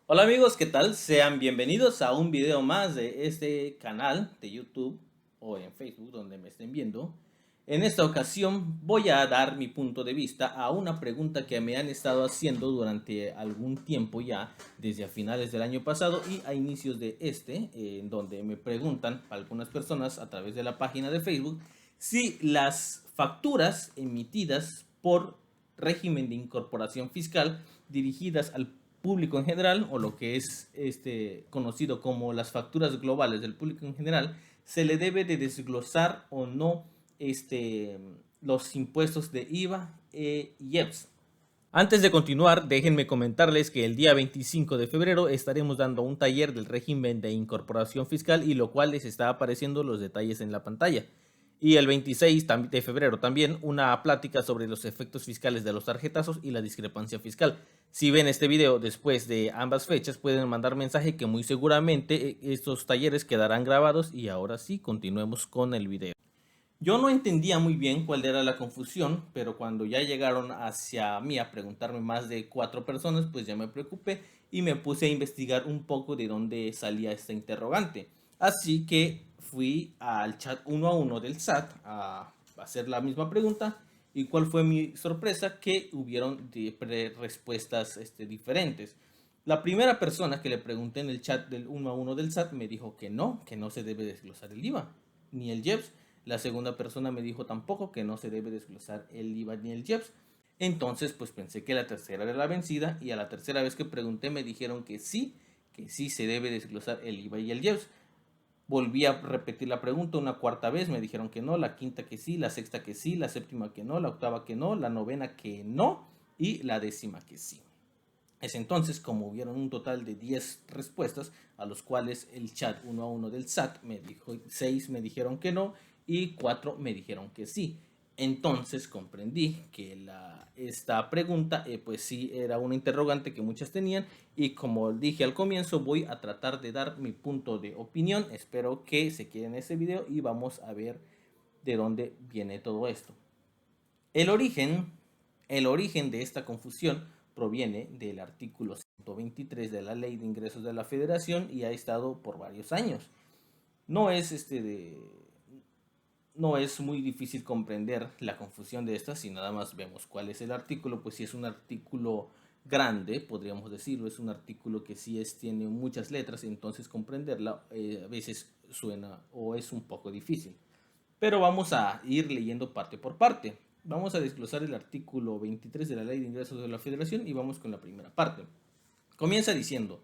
Hola amigos, ¿qué tal? Sean bienvenidos a un video más de este canal de YouTube o en Facebook donde me estén viendo. En esta ocasión voy a dar mi punto de vista a una pregunta que me han estado haciendo durante algún tiempo ya, desde a finales del año pasado y a inicios de en donde me preguntan algunas personas a través de la página de Facebook si las facturas emitidas por régimen de incorporación fiscal dirigidas al público en general, o lo que es conocido como las facturas globales del público en general, se le debe de desglosar o no los impuestos de IVA y EPS. Antes de continuar, déjenme comentarles que el día 25 de febrero estaremos dando un taller del régimen de incorporación fiscal y lo cual les está apareciendo los detalles en la pantalla. Y el 26 de febrero también una plática sobre los efectos fiscales de los tarjetazos y la discrepancia fiscal. Si ven este video después de ambas fechas pueden mandar mensaje que muy seguramente estos talleres quedarán grabados y ahora sí, continuemos con el video. Yo no entendía muy bien cuál era la confusión, pero cuando ya llegaron hacia mí a preguntarme más de 4 personas, pues ya me preocupé y me puse a investigar un poco de dónde salía esta interrogante. Así que fui al chat uno a uno del SAT a hacer la misma pregunta y cuál fue mi sorpresa que hubieron respuestas diferentes. La primera persona que le pregunté en el chat del uno a uno del SAT me dijo que no se debe desglosar el IVA ni el IEPS. La segunda persona me dijo tampoco que no se debe desglosar el IVA ni el IEPS. Entonces, pues pensé que la tercera era la vencida y a la tercera vez que pregunté me dijeron que sí se debe desglosar el IVA y el IEPS. Volví a repetir la pregunta una cuarta vez, me dijeron que no, la quinta que sí, la sexta que sí, la séptima que no, la octava que no, la novena que no y la décima que sí. Es entonces como hubieron un total de 10 respuestas, a los cuales el chat uno a uno del SAT me dijo, 6 me dijeron que no y 4 me dijeron que sí. Entonces comprendí que esta pregunta pues sí era una interrogante que muchas tenían y como dije al comienzo voy a tratar de dar mi punto de opinión. Espero que se queden este video y vamos a ver de dónde viene todo esto. El origen, el origen de esta confusión proviene del artículo 123 de la Ley de Ingresos de la Federación y ha estado por varios años. No es no es muy difícil comprender la confusión de estas si nada más vemos cuál es el artículo, pues si es un artículo grande, podríamos decirlo, es un artículo que sí tiene muchas letras, entonces comprenderla a veces suena o es un poco difícil. Pero vamos a ir leyendo parte por parte. Vamos a desglosar el artículo 23 de la Ley de Ingresos de la Federación y vamos con la primera parte. Comienza diciendo,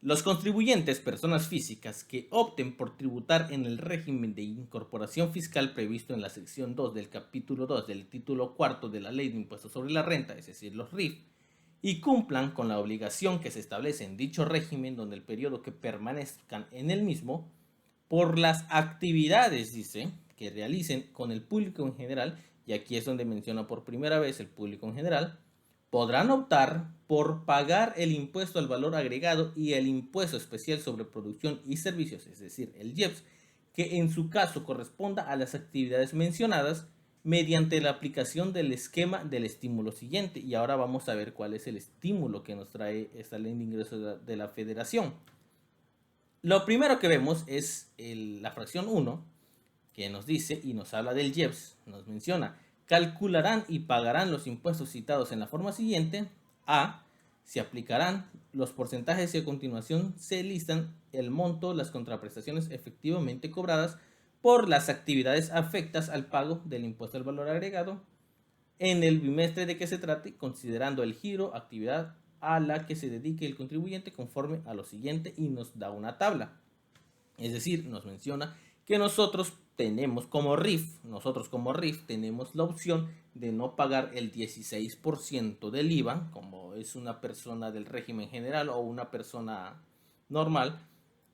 los contribuyentes, personas físicas, que opten por tributar en el régimen de incorporación fiscal previsto en la sección 2 del capítulo 2 del título cuarto de la Ley de Impuestos sobre la Renta, es decir, los RIF, y cumplan con la obligación que se establece en dicho régimen donde el periodo que permanezcan en el mismo, por las actividades, dice, que realicen con el público en general, y aquí es donde menciona por primera vez el público en general, podrán optar por pagar el impuesto al valor agregado y el impuesto especial sobre producción y servicios, es decir, el IEPS, que en su caso corresponda a las actividades mencionadas mediante la aplicación del esquema del estímulo siguiente. Y ahora vamos a ver cuál es el estímulo que nos trae esta ley de ingresos de la Federación. Lo primero que vemos es la fracción 1, que nos dice y nos habla del IEPS, nos menciona, calcularán y pagarán los impuestos citados en la forma siguiente. A, se aplicarán los porcentajes y a continuación se listan el monto, las contraprestaciones efectivamente cobradas por las actividades afectas al pago del impuesto al valor agregado en el bimestre de que se trate, considerando el giro, actividad a la que se dedique el contribuyente conforme a lo siguiente y nos da una tabla. Es decir, nos menciona que nosotros como RIF tenemos la opción de no pagar el 16% del IVA, como es una persona del régimen general o una persona normal,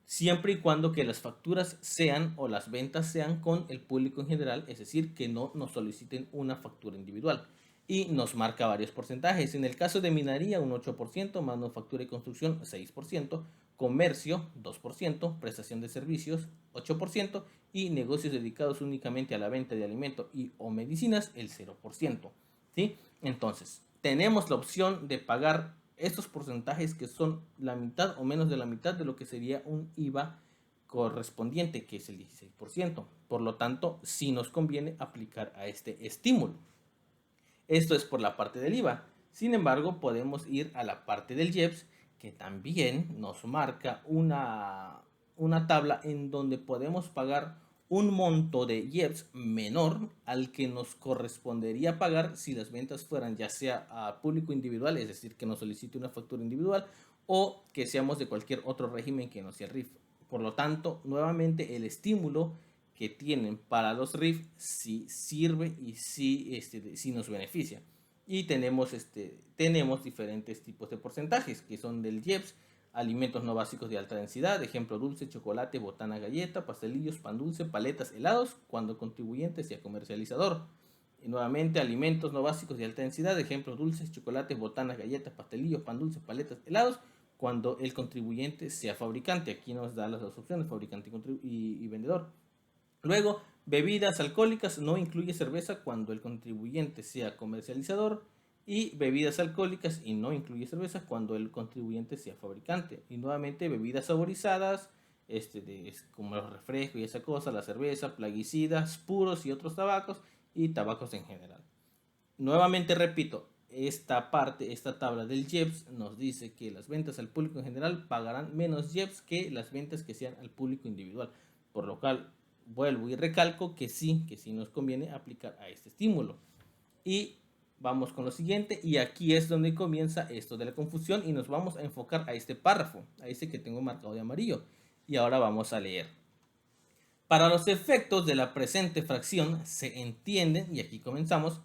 siempre y cuando que las facturas sean o las ventas sean con el público en general, es decir, que no nos soliciten una factura individual. Y nos marca varios porcentajes. En el caso de minería, un 8%, manufactura y construcción, 6%, comercio, 2%, prestación de servicios, 8%, y negocios dedicados únicamente a la venta de alimentos y o medicinas, el 0%. ¿Sí? Entonces, tenemos la opción de pagar estos porcentajes que son la mitad o menos de la mitad de lo que sería un IVA correspondiente, que es el 16%. Por lo tanto, sí nos conviene aplicar a este estímulo. Esto es por la parte del IVA. Sin embargo, podemos ir a la parte del IEPS, que también nos marca una tabla en donde podemos pagar un monto de IEPS menor al que nos correspondería pagar si las ventas fueran ya sea a público individual, es decir, que nos solicite una factura individual, o que seamos de cualquier otro régimen que no sea RIF. Por lo tanto, nuevamente el estímulo que tienen para los RIF sí sirve y sí nos beneficia. Y tenemos diferentes tipos de porcentajes, que son del IEPS, alimentos no básicos de alta densidad, ejemplo dulce, chocolate, botana, galleta, pastelillos, pan dulce, paletas, helados, cuando contribuyente sea comercializador. Y nuevamente, alimentos no básicos de alta densidad, ejemplo dulces, chocolate, botana, galletas, pastelillos, pan dulce, paletas, helados, cuando el contribuyente sea fabricante. Aquí nos da las dos opciones, fabricante y vendedor. Luego, bebidas alcohólicas no incluye cerveza cuando el contribuyente sea comercializador, y bebidas alcohólicas y no incluye cerveza cuando el contribuyente sea fabricante. Y nuevamente, bebidas saborizadas, como los refrescos y esa cosa, la cerveza, plaguicidas, puros y otros tabacos, y tabacos en general. Nuevamente repito, esta tabla del IEPS nos dice que las ventas al público en general pagarán menos IEPS que las ventas que sean al público individual, por lo cual vuelvo y recalco que sí nos conviene aplicar a este estímulo. Y vamos con lo siguiente, y aquí es donde comienza esto de la confusión, y nos vamos a enfocar a este párrafo, a este que tengo marcado de amarillo, y ahora vamos a leer. Para los efectos de la presente fracción se entienden, y aquí comenzamos,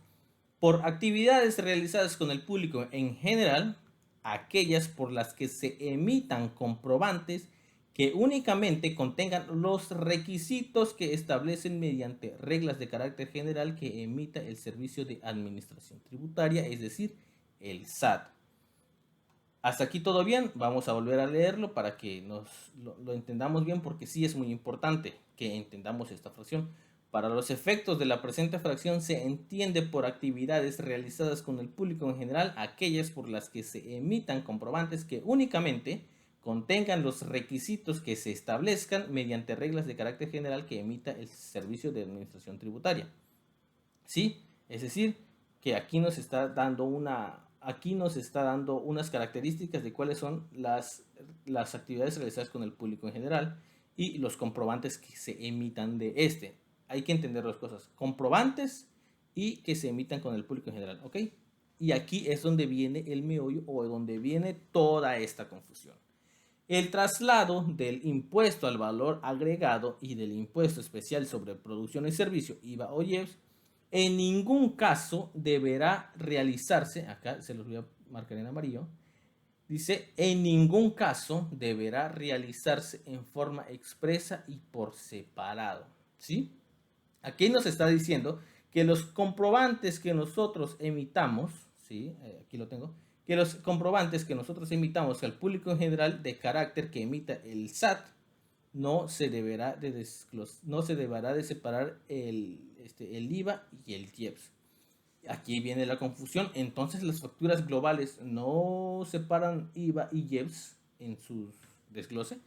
por actividades realizadas con el público en general, aquellas por las que se emitan comprobantes que únicamente contengan los requisitos que establecen mediante reglas de carácter general que emita el Servicio de Administración Tributaria, es decir, el SAT. Hasta aquí todo bien, vamos a volver a leerlo para que lo entendamos bien, porque sí es muy importante que entendamos esta fracción. Para los efectos de la presente fracción se entiende por actividades realizadas con el público en general aquellas por las que se emitan comprobantes que únicamente contengan los requisitos que se establezcan mediante reglas de carácter general que emita el Servicio de Administración Tributaria. ¿Sí? Es decir, que aquí nos está dando unas características de cuáles son las actividades realizadas con el público en general y los comprobantes que se emitan de este. Hay que entender dos cosas: comprobantes y que se emitan con el público en general, ¿ok? Y aquí es donde viene el meollo, o donde viene toda esta confusión. El traslado del impuesto al valor agregado y del impuesto especial sobre producción y servicio, IVA o IEPS, en ningún caso deberá realizarse, acá se los voy a marcar en amarillo, dice, en ningún caso deberá realizarse en forma expresa y por separado, ¿sí? Aquí nos está diciendo que los comprobantes que nosotros emitamos, ¿sí? Aquí lo tengo, que los comprobantes que nosotros emitamos al público en general de carácter que emita el SAT, no se deberá de separar el IVA y el IEPS. Aquí viene la confusión. Entonces, las facturas globales no separan IVA y IEPS en su desglose.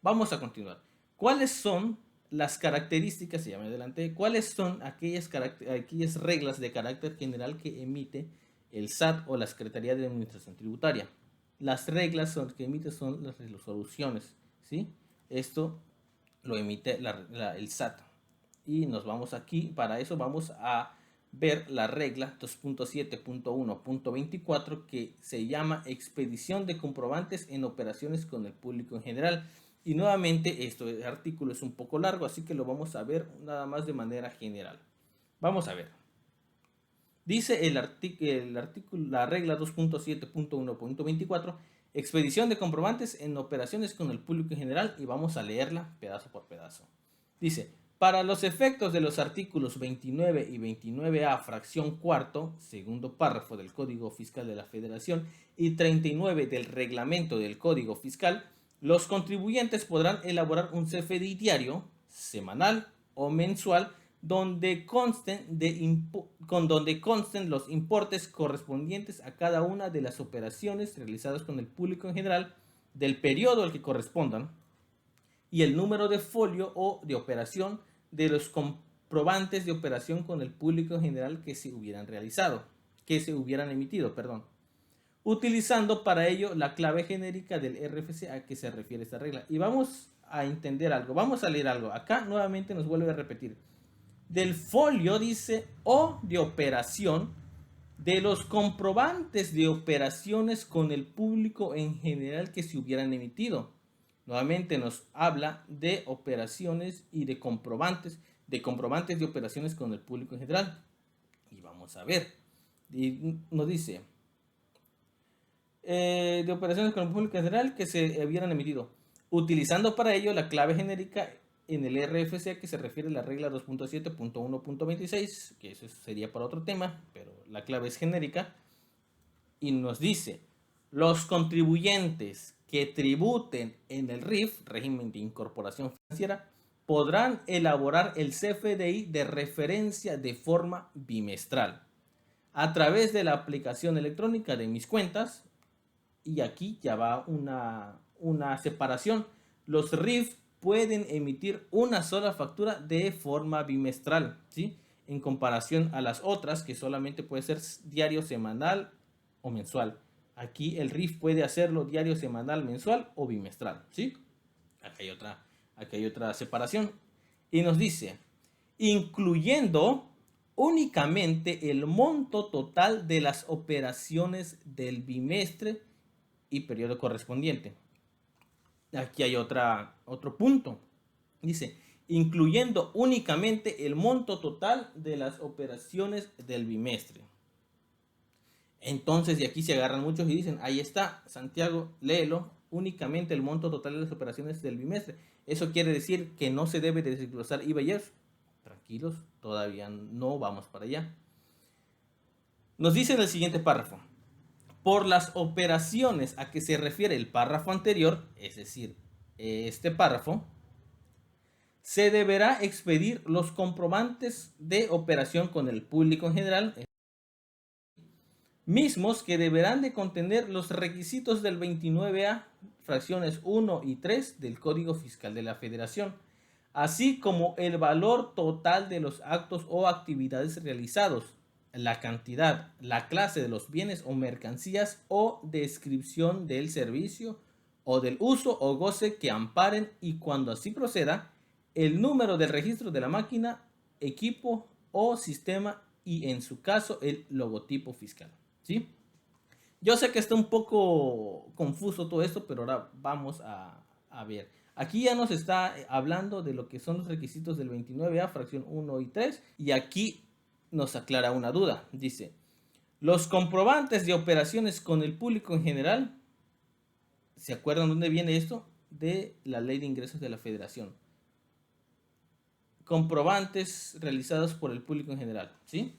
Vamos a continuar. ¿Cuáles son las características? Ya me adelanté. ¿Cuáles son aquellas reglas de carácter general que emite el SAT o la Secretaría de Administración Tributaria? Las reglas que emite son las resoluciones, ¿sí? Esto lo emite el SAT. Y nos vamos aquí, para eso vamos a ver la regla 2.7.1.24, que se llama expedición de comprobantes en operaciones con el público en general. Y nuevamente este artículo es un poco largo, así que lo vamos a ver nada más de manera general. Vamos a ver. Dice la regla 2.7.1.24, expedición de comprobantes en operaciones con el público en general, y vamos a leerla pedazo por pedazo. Dice: para los efectos de los artículos 29 y 29A, fracción cuarto, segundo párrafo del Código Fiscal de la Federación y 39 del Reglamento del Código Fiscal, los contribuyentes podrán elaborar un CFDI diario, semanal o mensual donde consten los importes correspondientes a cada una de las operaciones realizadas con el público en general del periodo al que correspondan y el número de folio o de operación de los comprobantes de operación con el público en general que se hubieran emitido, utilizando para ello la clave genérica del RFC a que se refiere esta regla. Y vamos a entender algo, vamos a leer algo. Acá nuevamente nos vuelve a repetir. Del folio dice o de operación de los comprobantes de operaciones con el público en general que se hubieran emitido. Nuevamente nos habla de operaciones y de comprobantes de operaciones con el público en general. Y vamos a ver. Y nos dice de operaciones con el público en general que se hubieran emitido, utilizando para ello la clave genérica en el RFC que se refiere a la regla 2.7.1.26, que eso sería para otro tema, pero la clave es genérica, y nos dice, los contribuyentes que tributen en el RIF, régimen de incorporación financiera, podrán elaborar el CFDI de referencia de forma bimestral a través de la aplicación electrónica de Mis Cuentas. Y aquí ya va una separación. Los RIF pueden emitir una sola factura de forma bimestral, ¿sí? En comparación a las otras que solamente puede ser diario, semanal o mensual. Aquí el RIF puede hacerlo diario, semanal, mensual o bimestral, ¿sí? Aquí hay otra separación. Y nos dice, incluyendo únicamente el monto total de las operaciones del bimestre y periodo correspondiente. Aquí hay otro punto. Dice, incluyendo únicamente el monto total de las operaciones del bimestre. Entonces, de aquí se agarran muchos y dicen, ahí está, Santiago, léelo, únicamente el monto total de las operaciones del bimestre. Eso quiere decir que no se debe de desglosar IVA y IEPS. Tranquilos, todavía no vamos para allá. Nos dice en el siguiente párrafo, por las operaciones a que se refiere el párrafo anterior, es decir, este párrafo, se deberá expedir los comprobantes de operación con el público en general, mismos que deberán de contener los requisitos del 29A, fracciones 1 y 3 del Código Fiscal de la Federación, así como el valor total de los actos o actividades realizados, la cantidad, la clase de los bienes o mercancías o descripción del servicio o del uso o goce que amparen y cuando así proceda, el número del registro de la máquina, equipo o sistema y en su caso el logotipo fiscal, ¿sí? Yo sé que está un poco confuso todo esto, pero ahora vamos a ver. Aquí ya nos está hablando de lo que son los requisitos del 29A, fracción 1 y 3, y aquí nos aclara una duda. Dice, los comprobantes de operaciones con el público en general, ¿se acuerdan dónde viene esto? De la Ley de Ingresos de la Federación. Comprobantes realizados por el público en general, ¿sí?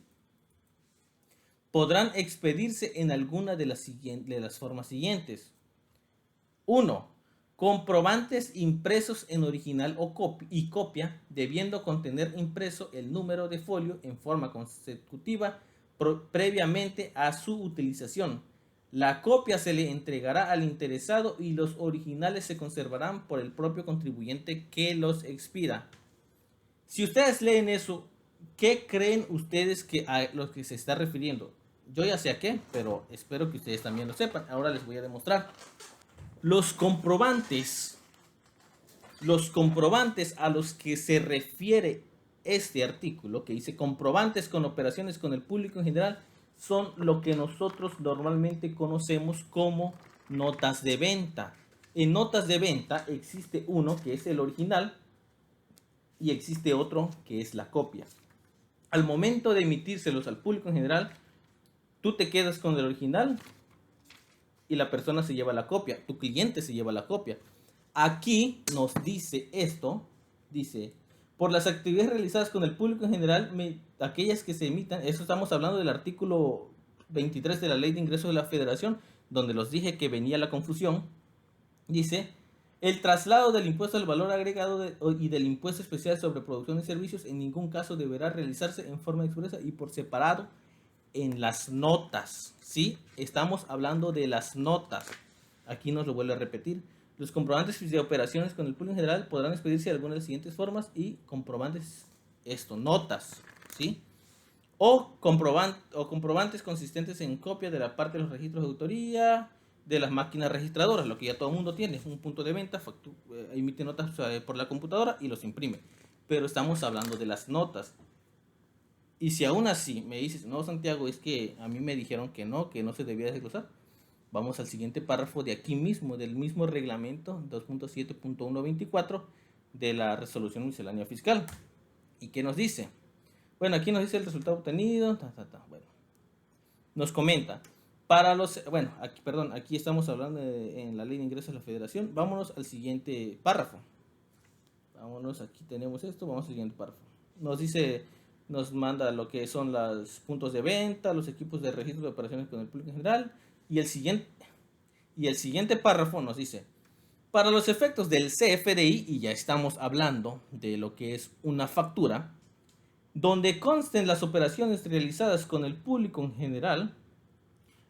Podrán expedirse en alguna de las formas siguientes. 1. Comprobantes impresos en original y copia, debiendo contener impreso el número de folio en forma consecutiva previamente a su utilización. La copia se le entregará al interesado y los originales se conservarán por el propio contribuyente que los expida. Si ustedes leen eso, ¿qué creen ustedes que a lo que se está refiriendo? Yo ya sé a qué, pero espero que ustedes también lo sepan. Ahora les voy a demostrar. Los comprobantes a los que se refiere este artículo, que dice comprobantes con operaciones con el público en general, son lo que nosotros normalmente conocemos como notas de venta. En notas de venta existe uno que es el original y existe otro que es la copia. Al momento de emitírselos al público en general, tú te quedas con el original y la persona se lleva la copia, tu cliente se lleva la copia. Aquí nos dice esto, dice, por las actividades realizadas con el público en general, aquellas que se emitan, eso estamos hablando del artículo 23 de la Ley de Ingresos de la Federación, donde los dije que venía la confusión, dice, El traslado del impuesto al valor agregado y del impuesto especial sobre producción y servicios en ningún caso deberá realizarse en forma expresa y por separado en las notas, ¿sí? Estamos hablando de las notas. Aquí nos lo vuelvo a repetir. Los comprobantes de operaciones con el público en general podrán expedirse de alguna de las siguientes formas y comprobantes, notas, ¿sí? O comprobantes consistentes en copia de la parte de los registros de autoría de las máquinas registradoras, lo que ya todo el mundo tiene, un punto de venta, emite notas por la computadora y los imprime. Pero estamos hablando de las notas. Y si aún así me dices, no, Santiago, es que a mí me dijeron que no se debía desglosar, vamos al siguiente párrafo de aquí mismo, del mismo reglamento 2.7.124 de la resolución miscelánea fiscal. ¿Y qué nos dice? Bueno, aquí nos dice el resultado obtenido. Bueno, nos comenta. Aquí estamos hablando en la ley de ingresos de la federación. Vámonos al siguiente párrafo. Aquí tenemos esto, vamos al siguiente párrafo. Nos dice, nos manda lo que son los puntos de venta, los equipos de registro de operaciones con el público en general. Y el siguiente párrafo nos dice, para los efectos del CFDI, y ya estamos hablando de lo que es una factura, donde consten las operaciones realizadas con el público en general,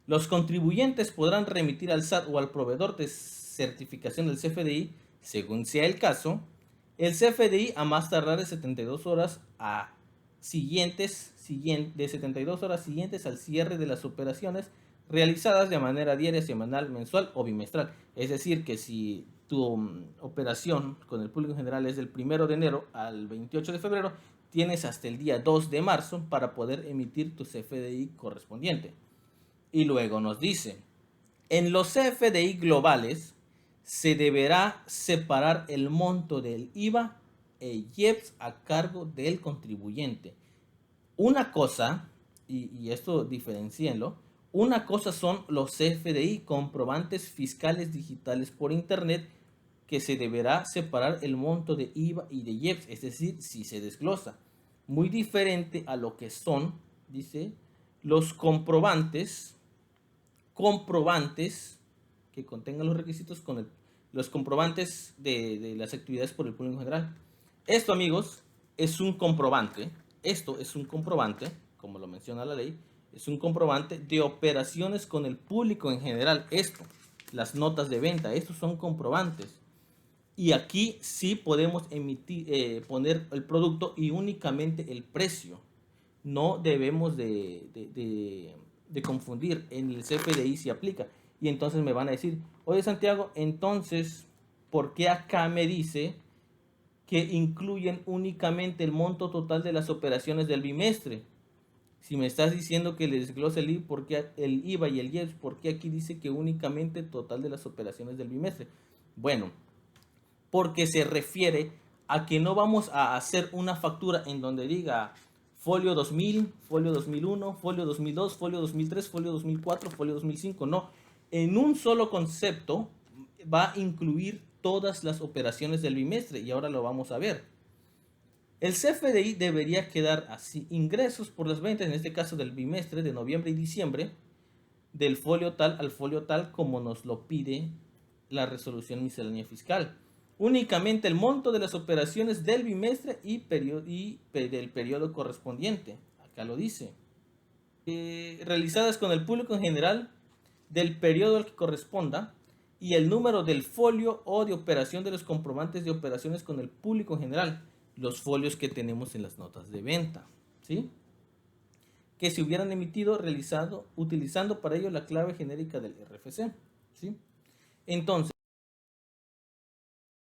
los contribuyentes podrán remitir al SAT o al proveedor de certificación del CFDI, según sea el caso, el CFDI a más tardar de 72 horas siguientes al cierre de las operaciones realizadas de manera diaria, semanal, mensual o bimestral. Es decir, que si tu operación con el público en general es del 1 de enero al 28 de febrero, tienes hasta el día 2 de marzo para poder emitir tu CFDI correspondiente. Y luego nos dice, en los CFDI globales se deberá separar el monto del IVA e IEPS a cargo del contribuyente. Una cosa, y esto diferencienlo, una cosa son los CFDI, comprobantes fiscales digitales por internet, que se deberá separar el monto de IVA y de IEPS, es decir, si se desglosa. Muy diferente a lo que son, dice, los comprobantes que contengan los requisitos los comprobantes de las actividades por el público en general. Esto, amigos, es un comprobante. Esto es un comprobante, como lo menciona la ley, es un comprobante de operaciones con el público en general. Las notas de venta, estos son comprobantes. Y aquí sí podemos poner el producto y únicamente el precio. No debemos de confundir. En el CFDI se aplica. Y entonces me van a decir, oye Santiago, entonces, ¿por qué acá me dice que incluyen únicamente el monto total de las operaciones del bimestre? Si me estás diciendo que le desglose el IVA y el IEPS, ¿por qué aquí dice que únicamente total de las operaciones del bimestre? Bueno, porque se refiere a que no vamos a hacer una factura en donde diga folio 2000, folio 2001, folio 2002, folio 2003, folio 2004, folio 2005. No, en un solo concepto va a incluir todas las operaciones del bimestre y ahora lo vamos a ver. El CFDI debería quedar así: ingresos por las ventas, en este caso del bimestre de noviembre y diciembre, del folio tal al folio tal, como nos lo pide la resolución miscelánea fiscal. Únicamente el monto de las operaciones del bimestre y del periodo correspondiente. Acá lo dice. Realizadas con el público en general del periodo al que corresponda y el número del folio o de operación de los comprobantes de operaciones con el público en general. Los folios que tenemos en las notas de venta, ¿sí? Que se hubieran emitido utilizando para ello la clave genérica del RFC, ¿sí? Entonces,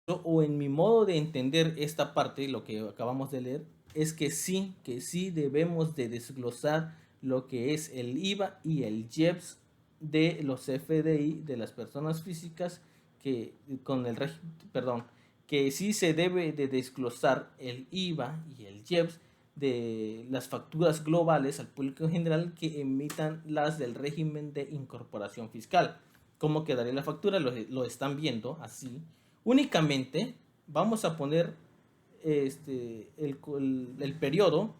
o en mi modo de entender esta parte, lo que acabamos de leer, es que sí debemos de desglosar lo que es el IVA y el IEPS de los FDI de las personas físicas que sí se debe de desglosar el IVA y el IEPS de las facturas globales al público en general que emitan las del régimen de incorporación fiscal. ¿Cómo quedaría la factura? Lo están viendo así. Únicamente vamos a poner el periodo,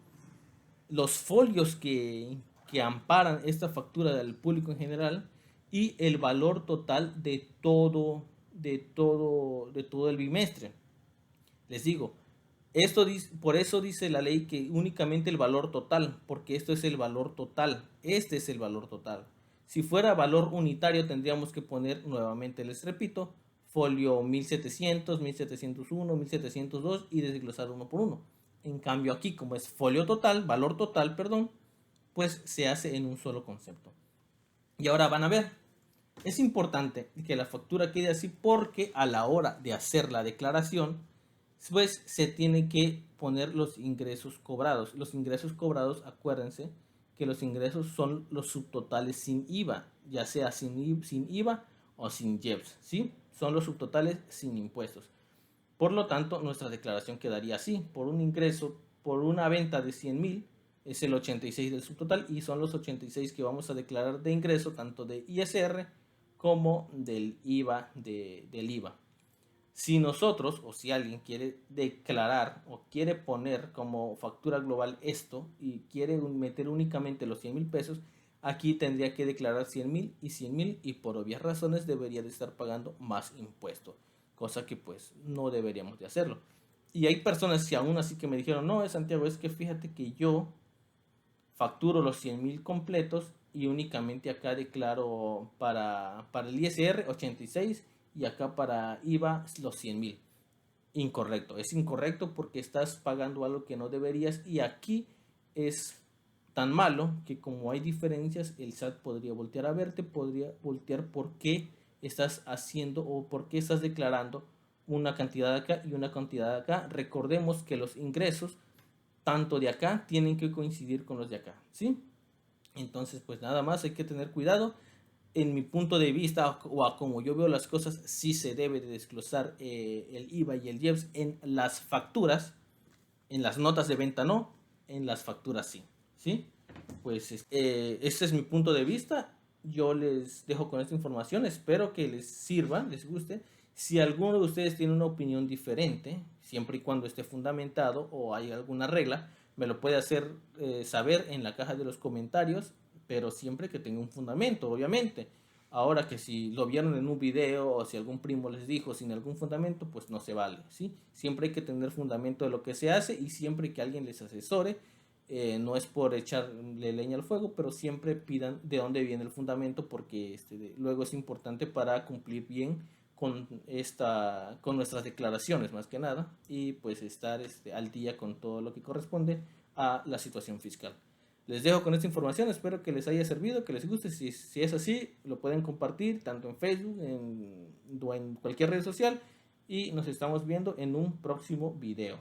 los folios que amparan esta factura del público en general y el valor total de todo de todo el bimestre. Les digo, por eso dice la ley que únicamente el valor total, porque esto es el valor total, este es el valor total. Si fuera valor unitario tendríamos que poner nuevamente, les repito, folio 1700, 1701, 1702 y desglosar uno por uno. En cambio aquí, como es folio total, valor total, perdón, pues se hace en un solo concepto. Y ahora van a ver, es importante que la factura quede así porque a la hora de hacer la declaración, pues se tiene que poner los ingresos cobrados. Los ingresos cobrados, acuérdense que los ingresos son los subtotales sin IVA, ya sea sin IVA o sin IEPS, ¿sí? Son los subtotales sin impuestos. Por lo tanto, nuestra declaración quedaría así. Por un ingreso, por una venta de 100,000, es el 86 del subtotal y son los 86 que vamos a declarar de ingreso, tanto de ISR como del IVA, del IVA. Si nosotros o si alguien quiere declarar o quiere poner como factura global esto y quiere meter únicamente los 100,000 pesos, aquí tendría que declarar 100,000 y 100,000 y por obvias razones debería de estar pagando más impuesto, cosa que pues no deberíamos de hacerlo. Y hay personas que aún así que me dijeron, no, Santiago, es que fíjate que yo facturo los 100,000 completos y únicamente acá declaro para el ISR 86 y acá para IVA los 100,000. Incorrecto, es incorrecto porque estás pagando algo que no deberías y aquí es tan malo que como hay diferencias, el SAT podría voltear a verte, podría voltear por qué estás haciendo o por qué estás declarando una cantidad de acá y una cantidad de acá. Recordemos que los ingresos tanto de acá tienen que coincidir con los de acá, ¿sí? Entonces, pues nada más hay que tener cuidado. En mi punto de vista, o a como yo veo las cosas, sí se debe de desglosar el IVA y el IEPS en las facturas, en las notas de venta no, en las facturas sí, ¿sí? Pues este es mi punto de vista. Yo les dejo con esta información, espero que les sirva, les guste. Si alguno de ustedes tiene una opinión diferente, siempre y cuando esté fundamentado o hay alguna regla, me lo puede hacer saber en la caja de los comentarios, pero siempre que tenga un fundamento, obviamente. Ahora que si lo vieron en un video o si algún primo les dijo sin algún fundamento, pues no se vale, ¿sí? Siempre hay que tener fundamento de lo que se hace y siempre que alguien les asesore, no es por echarle leña al fuego, pero siempre pidan de dónde viene el fundamento porque luego es importante para cumplir bien con nuestras declaraciones más que nada y pues estar al día con todo lo que corresponde a la situación fiscal. Les dejo con esta información, espero que les haya servido, que les guste. Si es así, lo pueden compartir tanto en Facebook o en cualquier red social y nos estamos viendo en un próximo video.